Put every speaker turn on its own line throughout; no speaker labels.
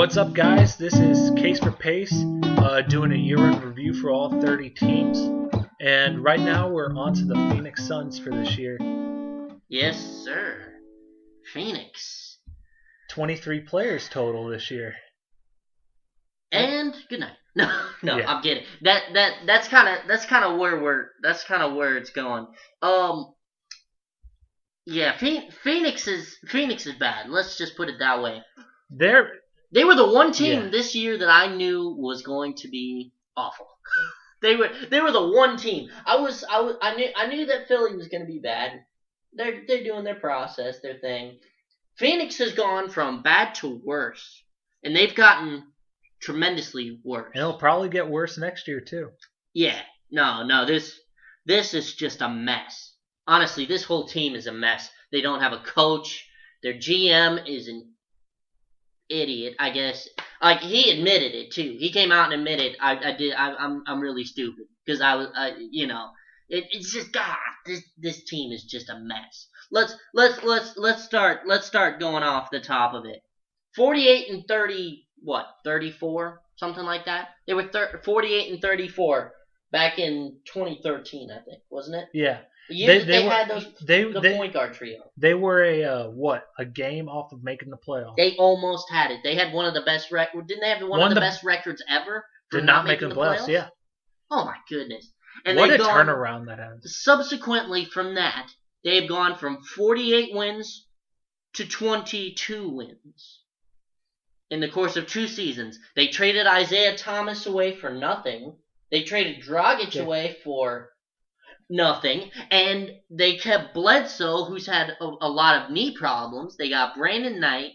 What's up, guys? This is Case for Pace, doing a year-end review for all 30 teams. And right now, we're on to the Phoenix Suns for this year.
Yes, sir. Phoenix.
23 players total this year.
And good night. No,
Yeah.
I'm kidding. That's kind of where it's going. Yeah, Phoenix is bad. Let's just put it that way. They were the one team this year that I knew was going to be awful. They were the one team. I knew that Philly was going to be bad. They're doing their process, their thing. Phoenix has gone from bad to worse, and they've gotten tremendously worse.
And it'll probably get worse next year too.
Yeah. No, this is just a mess. Honestly, this whole team is a mess. They don't have a coach. Their GM is an idiot, I guess. Like, he admitted it too. He came out and admitted I'm really stupid because it's just this team is just a mess. Let's start going off the top of it. 48 and 34, something like that. They were 48 and 34 back in 2013, I think, wasn't it?
Yeah.
The year they had the point guard trio.
They were a game off of making the playoffs.
They almost had it. They had one of the best records. Didn't they have one of the best records ever?
Did not make the playoffs. Yeah.
Oh my goodness! And
what a turnaround that has.
Subsequently, from that, they've gone from 48 wins to 22 wins in the course of 2 seasons. They traded Isaiah Thomas away for nothing. They traded Dragic away for nothing, and they kept Bledsoe, who's had a lot of knee problems. They got Brandon Knight.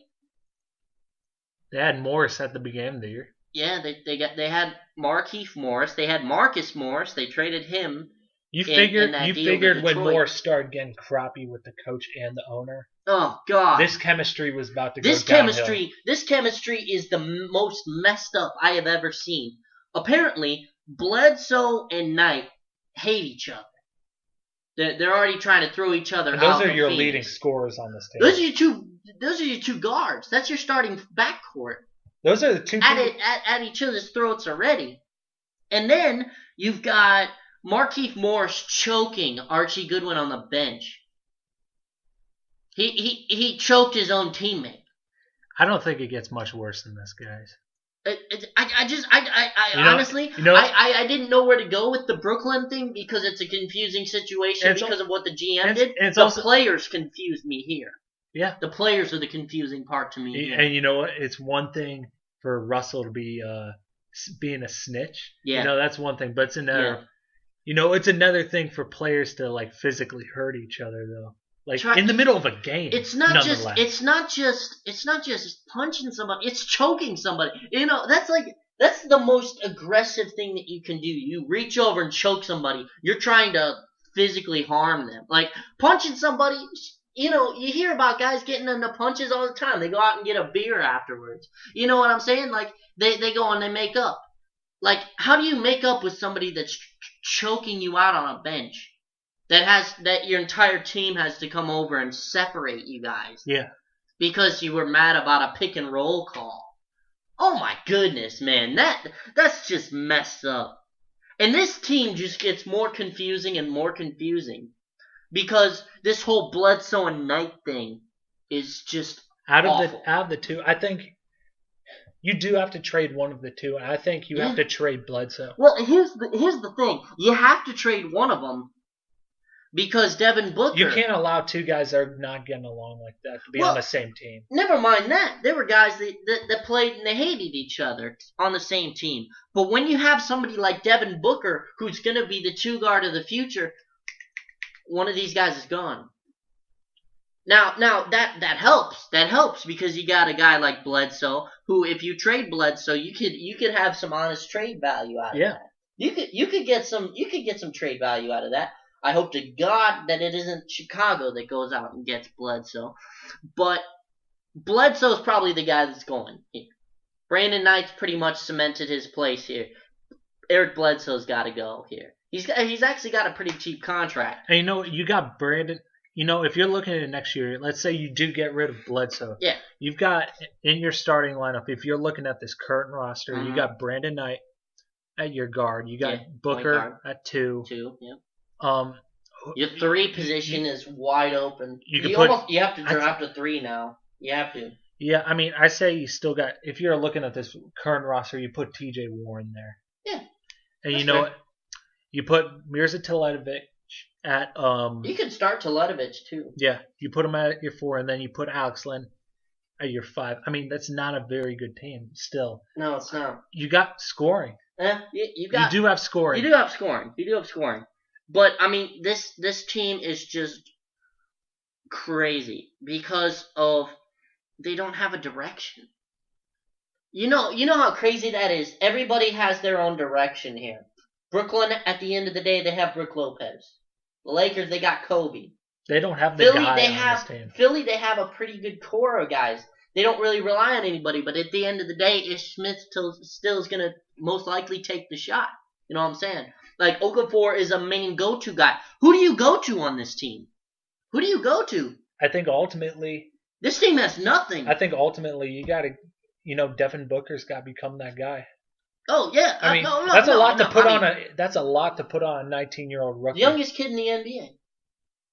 They had Morris at the beginning of the year.
Yeah, they had Markieff Morris. They had Marcus Morris. They traded him.
You figured when Morris started getting crappy with the coach and the owner.
Oh God!
This chemistry was about to go downhill.
This chemistry is the most messed up I have ever seen. Apparently, Bledsoe and Knight hate each other. They're already trying to throw each other out.
Those are your leading scorers on this team.
Those are your two guards. That's your starting backcourt.
Those are the two
at each other's throats already. And then you've got Markieff Morris choking Archie Goodwin on the bench. He choked his own teammate.
I don't think it gets much worse than this, guys.
Honestly, I didn't know where to go with the Brooklyn thing because it's a confusing situation because of what the GM did. Players confused me here.
Yeah.
The players are the confusing part to me here.
And you know what? It's one thing for Russell to be being a snitch.
Yeah.
That's one thing. But it's another it's another thing for players to like physically hurt each other though. Like in the middle of a game.
It's not just punching somebody, it's choking somebody. That's the most aggressive thing that you can do. You reach over and choke somebody. You're trying to physically harm them. Like punching somebody, you hear about guys getting into punches all the time. They go out and get a beer afterwards. You know what I'm saying? Like they go and they make up. Like how do you make up with somebody that's choking you out on a bench? That your entire team has to come over and separate you guys.
Yeah. Because
you were mad about a pick and roll call. Oh my goodness, man. That's just messed up. And this team just gets more confusing and more confusing. Because this whole Bledsoe and Knight thing is just awful.
Out of the two, I think you do have to trade one of the two. And I think you have to trade Bledsoe.
Well, here's the thing. You have to trade one of them. Because Devin Booker...
You can't allow two guys that are not getting along like that to be on the same team.
Never mind that. There were guys that played and they hated each other on the same team. But when you have somebody like Devin Booker, who's going to be the 2 guard of the future, one of these guys is gone. Now that helps. That helps because you got a guy like Bledsoe, who if you trade Bledsoe, you could have some honest trade value out of that. You could get some trade value out of that. I hope to God that it isn't Chicago that goes out and gets Bledsoe. But Bledsoe's probably the guy that's going here. Brandon Knight's pretty much cemented his place here. Eric Bledsoe's got to go here. He's actually got a pretty cheap contract.
And you got Brandon. if you're looking at it next year, let's say you do get rid of Bledsoe.
Yeah.
You've got in your starting lineup, if you're looking at this current roster, you
Mhm.
got Brandon Knight at your guard. You got
Yeah, point
Booker
guard.
at 2.
2, yeah.
Um,
Your 3 position is wide open.
You could
You
put-
you have to draft a 3 now. You have to.
yeah, I mean, I say you still got. If you're looking at this current roster, you put T.J. Warren there.
Yeah.
And
That's
you know
fair.
what? You put Mirza Teletovic at
You could start Teletovic too.
Yeah, you put him at your 4, and then you put Alex Len at your 5. I mean, that's not a very good team. Still,
No, it's not.
you got scoring.
You got.
You do have scoring.
You do have scoring. You do have scoring. But I mean, this team is just crazy because of they don't have a direction. You know how crazy that is. Everybody has their own direction here. Brooklyn, at the end of the day, they have Brook Lopez. The Lakers, they got Kobe.
They don't have the
Philly,
guy
they
on
have
this team.
Philly. They have a pretty good core of guys. They don't really rely on anybody. But at the end of the day, Ish Smith still is gonna most likely take the shot. You know what I'm saying? Like Okafor is a main go-to guy. Who do you go to on this team? Who do you go to?
I think ultimately
This team has nothing.
you got to, Devin Booker's got to become that guy.
Oh yeah,
I mean,
no,
that's a lot
no,
to put
I
on
mean,
that's a lot to put on a 19-year-old rookie.
youngest kid in the NBA.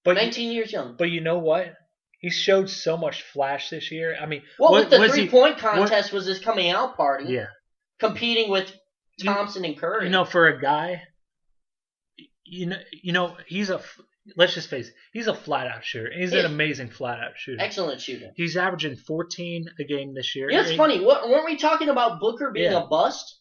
but
19 years young.
But you know what? He showed so much flash this year. I mean,
Well,
what,
with the
was
3-point contest was his coming out party.
Yeah.
Competing with Thompson and Curry.
For a guy, let's just face it, he's a flat-out shooter. He's an amazing flat-out shooter.
Excellent shooter.
He's averaging 14 a game this year.
Yeah, it's funny. Weren't we talking about Booker being a bust?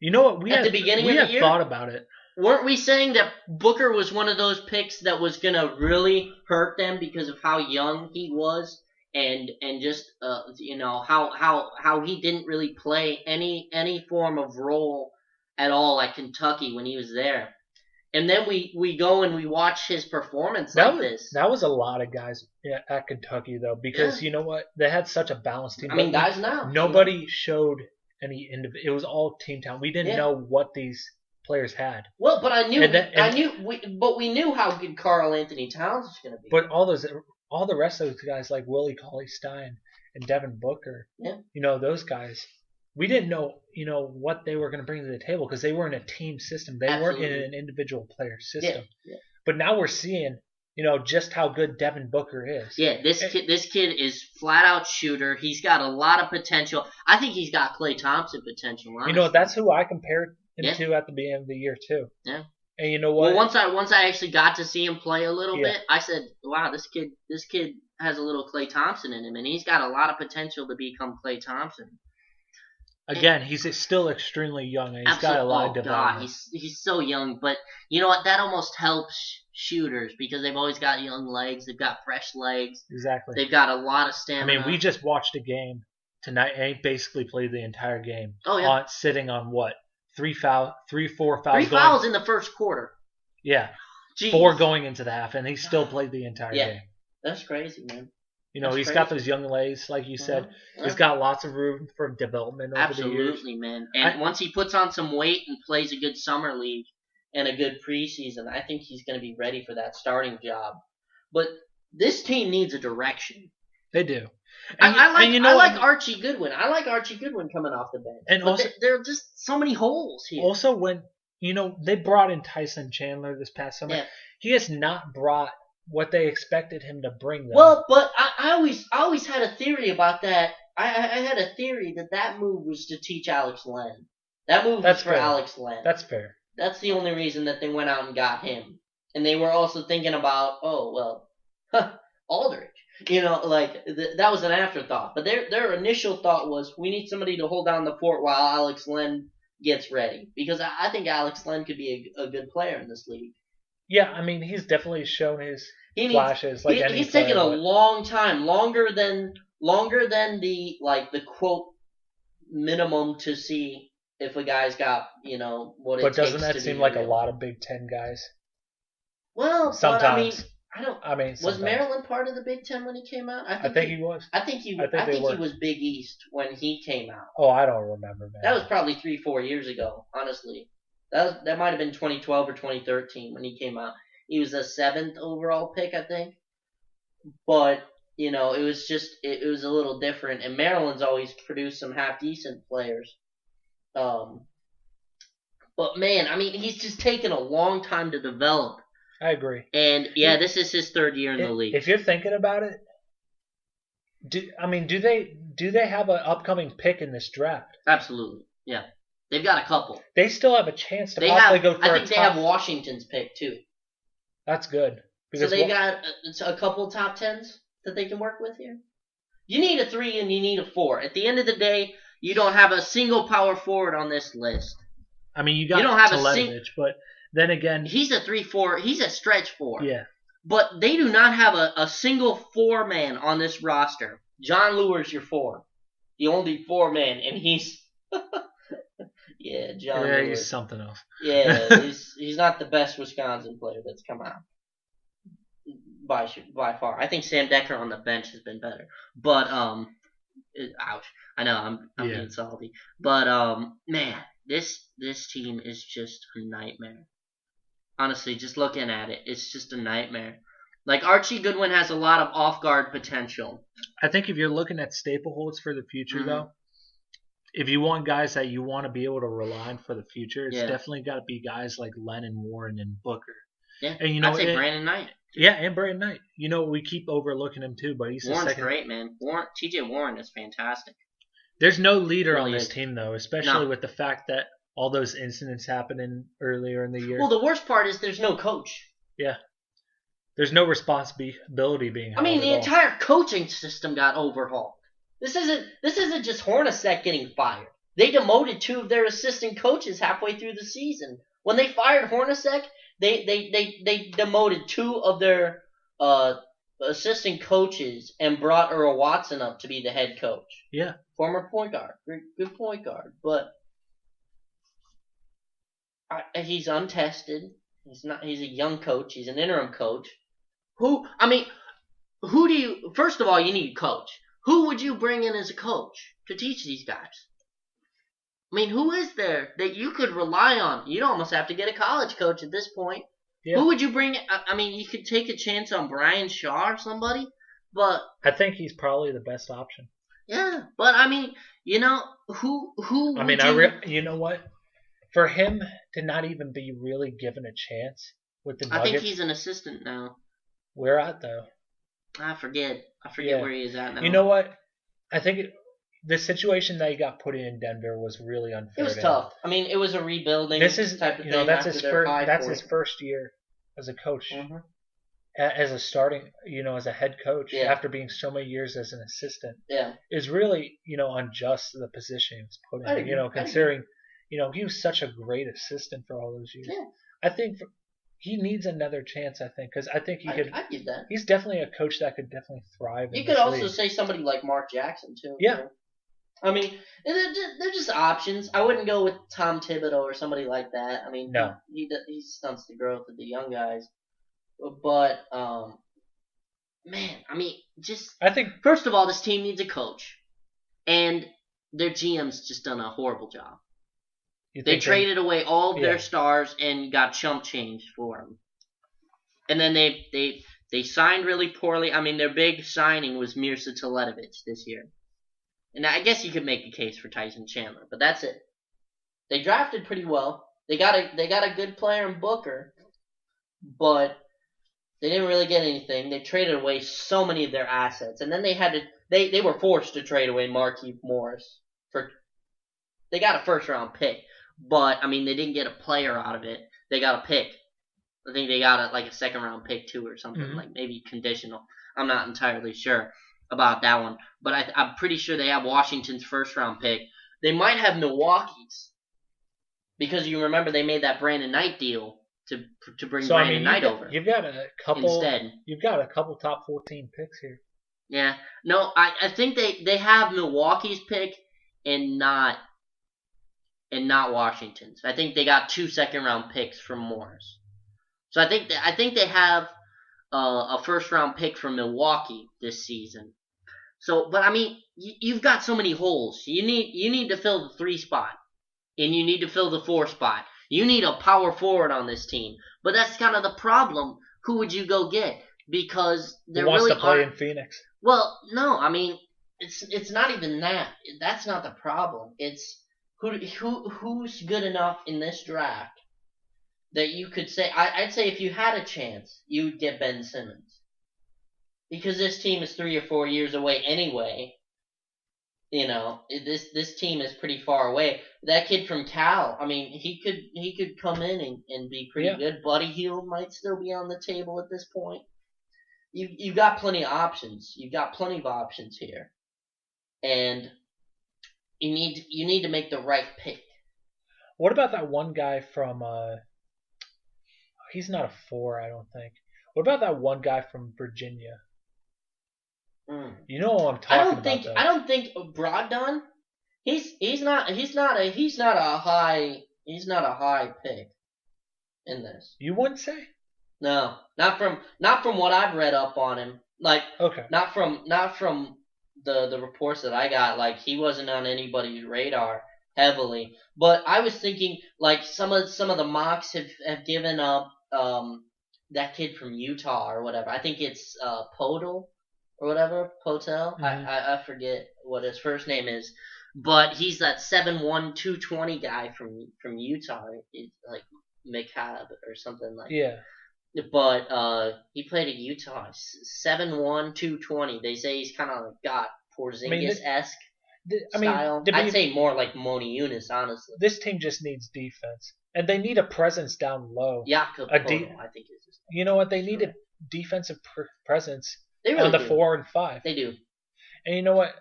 You know what? We
At
had
the beginning
we
of the
had
year?
thought about it.
Weren't we saying that Booker was one of those picks that was going to really hurt them because of how young he was and just how he didn't really play any form of role at all at Kentucky when he was there. And then we go and we watch his performance this.
That was a lot of guys at Kentucky though, because you know what? They had such a balanced team.
I mean, guys now.
Nobody showed any it was all team talent. We didn't know what these players had.
Well, but we knew how good Karl Anthony Towns was going to be.
But all the rest of those guys like Willie Cauley-Stein and Devin Booker, those guys, we didn't know, what they were going to bring to the table because they were in a team system. They weren't in an individual player system.
Yeah.
But now we're seeing, just how good Devin Booker is.
Yeah, this kid is flat out shooter. He's got a lot of potential. I think he's got Klay Thompson potential. Honestly.
That's who I compared him to at the beginning of the year too.
Yeah.
And you know what?
Well, once I actually got to see him play a little bit, I said, "Wow, this kid has a little Klay Thompson in him, and he's got a lot of potential to become Klay Thompson."
Again, he's still extremely young, and he's got a lot of development.
God, he's so young, but you know what? That almost helps shooters because they've always got young legs. They've got fresh legs.
Exactly.
They've got a lot of stamina.
I mean, we just watched a game tonight, and he basically played the entire game.
Oh yeah.
Sitting on what? 4 fouls.
3 fouls in the first quarter.
Yeah.
Jeez.
4 going into the half, and he still played the entire game.
That's crazy, man.
He's got those young legs, like you said. He's got lots of room for development over the years.
Absolutely, man. And once he puts on some weight and plays a good summer league and a good preseason, I think he's going to be ready for that starting job. But this team needs a direction.
They do.
I like Archie Goodwin. I like Archie Goodwin coming off the bench.
And also,
there are just so many holes here.
Also, when they brought in Tyson Chandler this past summer, he has not brought what they expected him to bring them.
Well, but I always had a theory about that. I had a theory that move was to teach Alex Len. That move was for Alex Len.
That's fair.
That's the only reason that they went out and got him. And they were also thinking about, Aldridge. That was an afterthought. But their initial thought was, we need somebody to hold down the fort while Alex Len gets ready. Because I think Alex Len could be a good player in this league.
Yeah, I mean, he's definitely shown his flashes.
He's taken a long time, longer than the quote minimum to see if a guy's got what it takes.
But doesn't that seem like a lot of Big Ten guys?
Well,
sometimes.
Was Maryland part of the Big Ten when he came out?
I think he was.
I think he was Big East when he came out.
Oh, I don't remember, man.
That was probably 3-4 years ago, honestly. That might have been 2012 or 2013 when he came out. He was a 7th overall pick, I think. But, you know, it was just, it was a little different. And Maryland's always produced some half-decent players. But, man, I mean, he's just taken a long time to develop.
I agree.
And, yeah, this is his 3rd year in the league.
If you're thinking about it, do they have an upcoming pick in this draft?
Absolutely, yeah. They've got a couple.
They still have a chance to possibly go for
I think they have Washington's pick, too.
That's good.
So they got a couple top 10s that they can work with here. You need a 3 and you need a 4. At the end of the day, you don't have a single power forward on this list.
I mean, you don't have Teletovic, but then again,
he's a 3-4. He's a stretch 4.
Yeah.
But they do not have a single 4-man on this roster. John Lure's your 4. The only 4-man, and he's... yeah, John Lure.
Yeah, he's something else.
Yeah, he's not the best Wisconsin player that's come out. By far. I think Sam Decker on the bench has been better. But, ouch. I know, I'm being salty. But, man, this team is just a nightmare. Honestly, just looking at it, it's just a nightmare. Like, Archie Goodwin has a lot of off-guard potential.
I think if you're looking at staple holds for the future, though, if you want guys that you want to be able to rely on for the future, it's definitely got to be guys like Lennon, Warren, and Booker.
Yeah, and I'd say Brandon Knight.
Yeah, and Brandon Knight. You know, we keep overlooking him, too, but he's
Warren's great, man. T.J. Warren is fantastic.
There's no leader on this team, though, especially with the fact that all those incidents happening earlier in the year.
Well, the worst part is there's no coach.
Yeah. There's no responsibility being held.
I mean, the entire coaching system got overhauled. This isn't just Hornacek getting fired. They demoted 2 of their assistant coaches halfway through the season. When they fired Hornacek, they demoted 2 of their assistant coaches and brought Earl Watson up to be the head coach.
Yeah.
Former point guard. Good point guard. But he's untested. He's a young coach. He's an interim coach. First of all, you need a coach. Who would you bring in as a coach to teach these guys? I mean, who is there that you could rely on? You'd almost have to get a college coach at this point. Yeah. Who would you bring? I mean, you could take a chance on Brian Shaw or somebody, but
I think he's probably the best option.
Yeah, but I mean, you know, who? I mean,
you know what? For him to not even be really given a chance with the Nuggets,
I think he's an assistant now.
Where at though?
I forget where he is at now.
You know what? I think the situation that he got put in Denver was really unfair.
It was tough. I mean, it was a rebuilding type of thing.
That's his first year as a coach, as a starting, as a head coach after being so many years as an assistant.
Yeah,
is really unjust the position he was put in. Considering he was such a great assistant for all those years.
Yeah.
I think he needs another chance. I think because I think he could.
I get that.
He's definitely a coach that could definitely thrive.
You could also say somebody like Mark Jackson too.
Yeah.
I mean, they're just options. I wouldn't go with Tom Thibodeau or somebody like that. I mean,
no.
He stunts the growth of the young guys. But, man, I mean, I think, first of all, this team needs a coach. And their GM's just done a horrible job. They traded away all of their stars and got chump change for them. And then they signed really poorly. I mean, their big signing was Mirza Teletovic this year. And I guess you could make a case for Tyson Chandler, but that's it. They drafted pretty well. They got a good player in Booker, but they didn't really get anything. They traded away so many of their assets, and then they were forced to trade away Markieff Morris they got a first round pick, but I mean they didn't get a player out of it. They got a pick. I think they got a second round pick too or something, like maybe conditional. I'm not entirely sure about that one, but I'm pretty sure they have Washington's first round pick. They might have Milwaukee's, because you remember they made that Brandon Knight deal to bring Brandon Knight over.
You've got a couple.
Instead,
you've got a couple top 14 picks here.
Yeah, no, I think they have Milwaukee's pick and not Washington's. I think they got 2 second round picks from Morris. So I think they have a first round pick from Milwaukee this season. So, but I mean, you've got so many holes. You need to fill the 3 spot, and you need to fill the 4 spot. You need a power forward on this team. But that's kind of the problem. Who would you go get? Because there
wants
really
to play in Phoenix.
Well, no, I mean it's not even that. That's not the problem. It's who's good enough in this draft that you could say. I'd say if you had a chance, you'd get Ben Simmons because this team is 3 or 4 years away anyway. You know, this team is pretty far away. That kid from Cal, I mean, he could come in and be pretty good. Buddy Hield might still be on the table at this point. You got plenty of options. You got plenty of options here, and you need to make the right pick.
What about that one guy from? He's not a 4, I don't think. What about that one guy from Virginia? You know what I'm talking about.
I don't think Brogdon. He's not a high pick in this.
You wouldn't say?
No, not from what I've read up on him. Like,
okay,
not from the reports that I got. Like, he wasn't on anybody's radar heavily. But I was thinking like some of the mocks have given up that kid from Utah or whatever. I think it's Podol or whatever, Potel. Mm-hmm. I forget what his first name is. But he's that 7'1", 220 guy from Utah. It's like McCabe or something like that.
Yeah.
But he played at Utah. 7'1", 220. They say he's kind of got Porzingis-esque style. I'd say more like Moni Eunice, honestly.
This team just needs defense. And they need a presence down low.
Jakob Poeltl, I think is his name.
You know what? They need a defensive presence
really
on the
do.
4 and 5.
They do.
And you know what?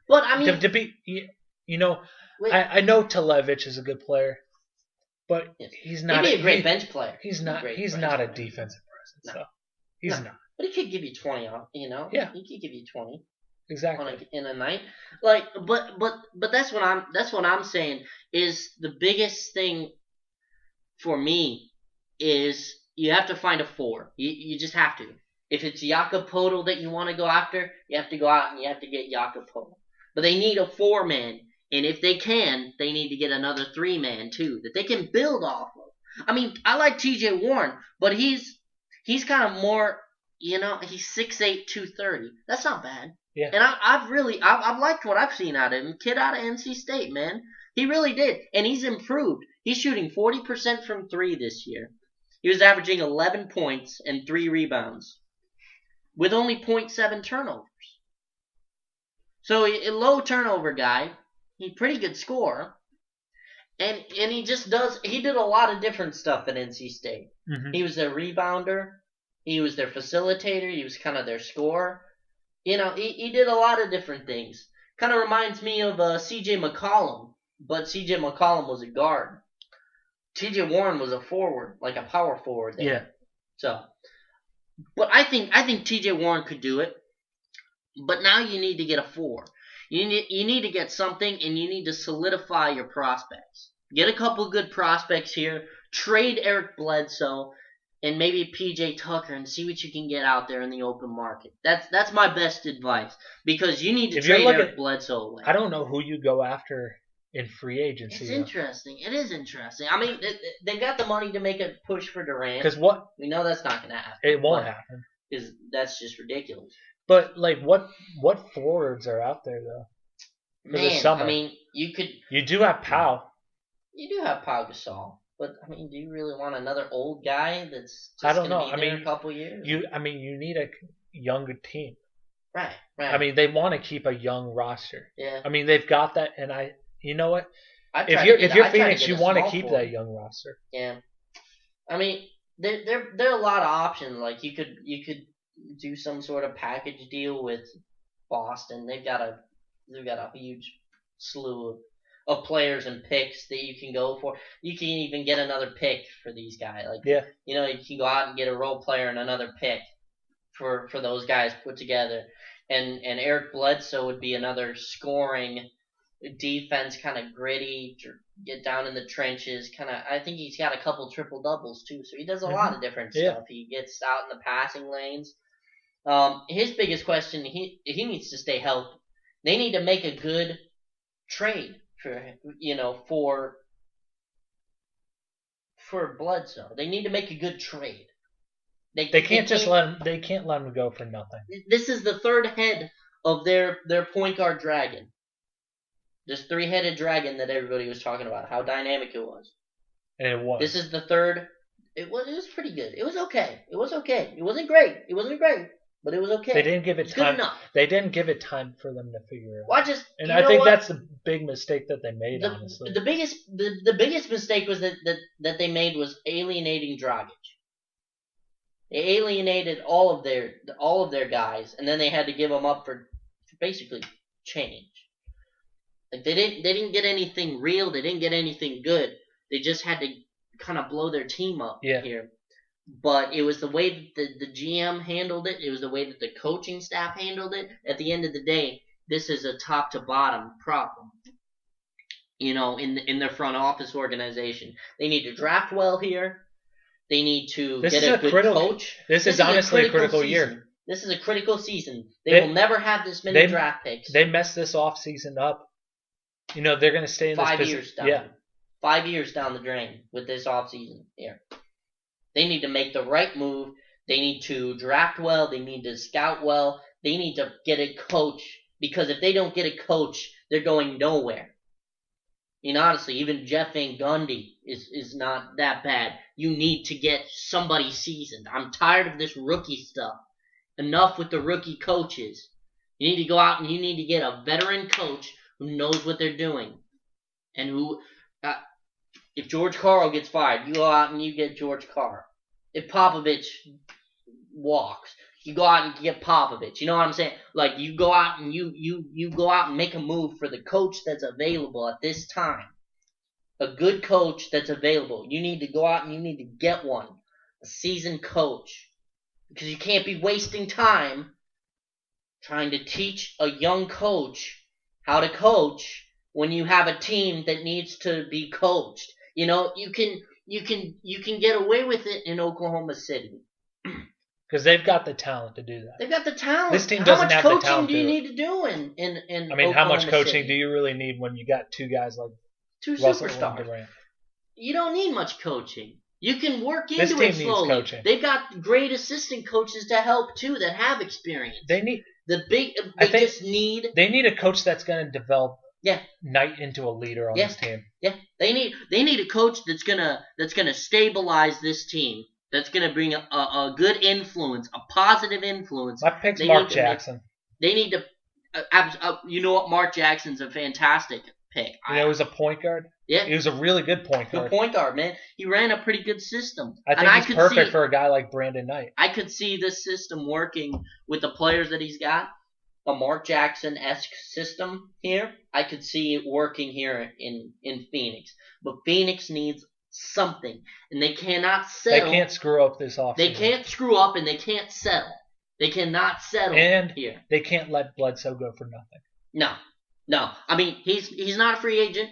But, I mean...
I know Televich is a good player. But he's not.
He'd be a great bench player.
He's not a defensive presence. No. So he's not.
But he could give you 20. You know.
Yeah.
He could give you 20.
Exactly.
In a night. Like, but that's what I'm saying is the biggest thing for me is you have to find a 4. You just have to. If it's Jakob Poeltl that you want to go after, you have to go out and you have to get Jakob Poeltl. But they need a 4-man. And if they can, they need to get another 3-man too that they can build off of. I mean, I like T.J. Warren, but he's kind of more, he's 6'8", 230. That's not bad.
Yeah.
And I've liked what I've seen out of him. Kid out of NC State, man. He really did, and he's improved. He's shooting 40% from 3 this year. He was averaging 11 points and 3 rebounds, with only 0.7 turnovers. So a low turnover guy. He's a pretty good scorer. And he did a lot of different stuff at NC State.
Mm-hmm.
He was their rebounder. He was their facilitator. He was kind of their scorer. He did a lot of different things. Kind of reminds me of C.J. McCollum. But C.J. McCollum was a guard. T.J. Warren was a forward, like a power forward there.
Yeah.
So, but I think T.J. Warren could do it. But now you need to get a 4. You need to get something, and you need to solidify your prospects. Get a couple good prospects here. Trade Eric Bledsoe and maybe PJ Tucker and see what you can get out there in the open market. That's my best advice because you need to trade Eric Bledsoe away.
I don't know who you go after in free agency.
It's interesting. It is interesting. I mean, they got the money to make a push for Durant.
Because what?
We know that's not going to happen.
It won't happen.
Because that's just ridiculous.
But like, what forwards are out there though?
Man, I mean,
You do have Pau.
You do have Pau Gasol, but I mean, do you really want another old guy that's just going to be there a couple years?
You need a younger team.
Right.
I mean, they want to keep a young roster.
Yeah.
I mean, they've got that, and you know what? If you're Phoenix, you want to keep that young roster.
Yeah. I mean, there are a lot of options. Like you could do some sort of package deal with Boston. They've got a huge slew of players and picks that you can go for. You can even get another pick for these guys. Like,
yeah.
You can go out and get a role player and another pick for those guys put together. And Eric Bledsoe would be another scoring defense, kind of gritty, get down in the trenches. I think he's got a couple triple doubles too. So he does a lot of different stuff. He gets out in the passing lanes. His biggest question, he needs to stay healthy. They need to make a good trade for for Bledsoe. They need to make a good trade.
They can't just let him. They can't let him go for nothing.
This is the third head of their point guard dragon. This 3-headed dragon that everybody was talking about. How dynamic it was.
And it was.
This is the third. It was pretty good. It was okay. It wasn't great. But it was okay.
They didn't give it time.
Good enough.
They didn't give it time for them to figure it out.
Well,
I think that's the big mistake that they made. Honestly,
the biggest mistake was that they made was alienating Dragic. They alienated all of their guys, and then they had to give them up for basically change. Like they didn't get anything real. They didn't get anything good. They just had to kind of blow their team up here. But it was the way that the GM handled it. It was the way that the coaching staff handled it. At the end of the day, this is a top to bottom problem. In their front office organization, they need to draft well here. They need to get a good coach.
This is honestly a critical year.
This is a critical season. They will never have this many draft picks.
They messed this offseason up. They're going to stay in this
5 years down. Yeah. 5 years down the drain with this offseason here. They need to make the right move. They need to draft well. They need to scout well. They need to get a coach, because if they don't get a coach, they're going nowhere. Honestly, even Jeff Van Gundy is not that bad. You need to get somebody seasoned. I'm tired of this rookie stuff. Enough with the rookie coaches. You need to go out and you need to get a veteran coach who knows what they're doing. And who... if George Karl gets fired, you go out and you get George Karl. If Popovich walks, you go out and get Popovich. You know what I'm saying? Like, you go out and you go out and make a move for the coach that's available at this time. A good coach that's available. You need to go out and you need to get one. A seasoned coach. Because you can't be wasting time trying to teach a young coach how to coach when you have a team that needs to be coached. You can get away with it in Oklahoma City.
Because they've got the talent to do that.
They've got the talent.
This team doesn't have the talent.
How much coaching do you need to do in Oklahoma
how much coaching
City?
do you really need when you got two guys like
two
Russell
superstars?
And Durant?
You don't need much coaching. You can work into
this team
it slowly.
Needs coaching.
They've got great assistant coaches to help too that have experience.
They need
They
need a coach that's going to develop
Yeah.
Knight into a leader on this team.
Yeah. They need a coach that's gonna stabilize this team. That's gonna bring a good influence, a positive influence.
My pick's Mark Jackson.
They need to. You know what? Mark Jackson's a fantastic pick.
He was a point guard.
Yeah.
He was a really good point guard.
Good point guard, man. He ran a pretty good system.
I think he's perfect for a guy like Brandon Knight.
I could see this system working with the players that he's got. A Mark Jackson-esque system here. I could see it working here in Phoenix. But Phoenix needs something. And they cannot settle.
They can't screw up this offseason.
They can't screw up and they can't settle. They cannot settle here.
They can't let Bledsoe go for nothing.
No. I mean, he's not a free agent.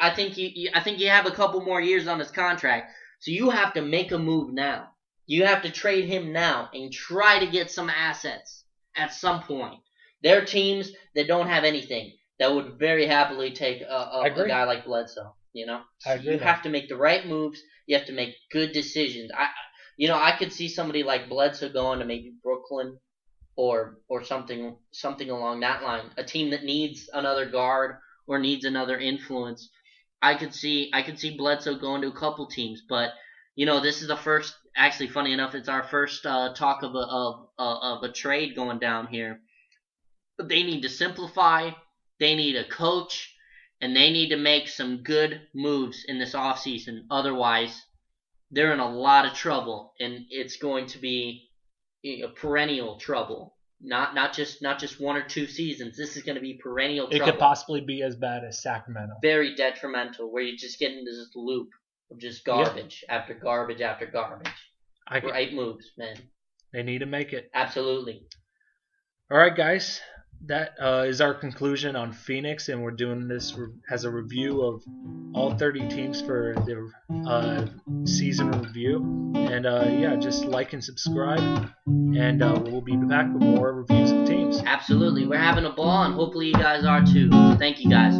I think you have a couple more years on his contract. So you have to make a move now. You have to trade him now and try to get some assets at some point. There are teams that don't have anything that would very happily take a guy like Bledsoe.
I agree.
You have to make the right moves. You have to make good decisions. I could see somebody like Bledsoe going to maybe Brooklyn or something along that line. A team that needs another guard or needs another influence. I could see Bledsoe going to a couple teams, but this is the first. Actually, funny enough, it's our first talk of a trade going down here. But they need to simplify. They need a coach, and they need to make some good moves in this offseason. Otherwise, they're in a lot of trouble, and it's going to be a perennial trouble. Not just 1 or 2 seasons. This is going to be perennial trouble.
It could possibly be as bad as Sacramento.
Very detrimental, where you just get into this loop of just garbage after garbage after garbage. Right moves, man.
They need to make it.
Absolutely.
All right, guys. That is our conclusion on Phoenix, and we're doing this as a review of all 30 teams for their season review. And just like and subscribe, and we'll be back with more reviews of teams.
Absolutely. We're having a ball, and hopefully you guys are too. Thank you, guys.